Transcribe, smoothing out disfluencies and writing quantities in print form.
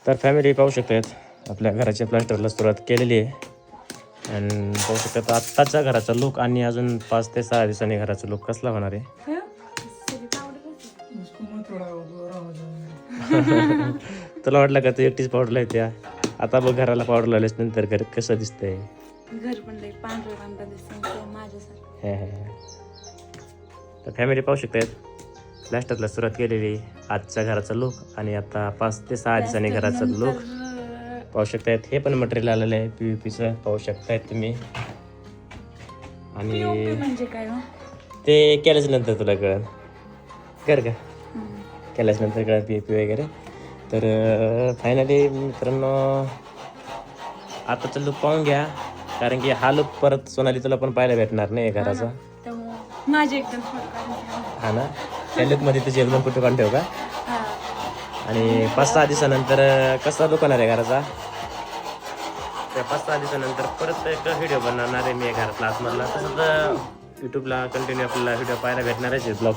तर फॅमिली पाहू शकतात आपल्या घराच्या प्लास्टरला सुरुवात केलेली आहे आणि पाहू शकतात आत्ताच्या घराचा लुक आणि अजून 5 ते 6 दिवसांनी घराचा लुक कसला होणार आहे. तुला वाटलं का तू एकटीच पावडर लावते? आता बघ घराला पावडर लावल्यास नंतर घर कसं दिसतंय. घर पण लई पांढरं दिसतं माझ्यासारखं. तर फॅमिली पाहू शकतात प्लास्टरला सुरुवात केलेली आजच्या घराचा लुक आणि आता 5 ते 6 दिवसांनी घराचा लुक पाहू शकतायत. हे पण मटेरियल आलेलं आहे PVPचं पाहू शकतायत तुम्ही. आणि म्हणजे काय हो? ते केल्याच नंतर तुला कळेल कर का केल्याच नंतर कळेल PVP वगैरे. तर फायनली मित्रांनो आताचा लुक पाहून घ्या कारण की हा लुक परत सोनाली तुला पण पाहायला भेटणार नाही घराचा. माझे एकदम हा ना त्या लुकमध्ये तुझी एकदम फोटो काढून ठेव का. आणि 5-6 दिवसानंतर कसा लुक होणार आहे घराचा त्या 5-6 दिवसानंतर परत एक व्हिडिओ बनवणार आहे मी घरातला आतमधला. तसंच यूट्यूबला कंटिन्यू आपल्याला व्हिडिओ पाहायला भेटणारच आहे ब्लॉग.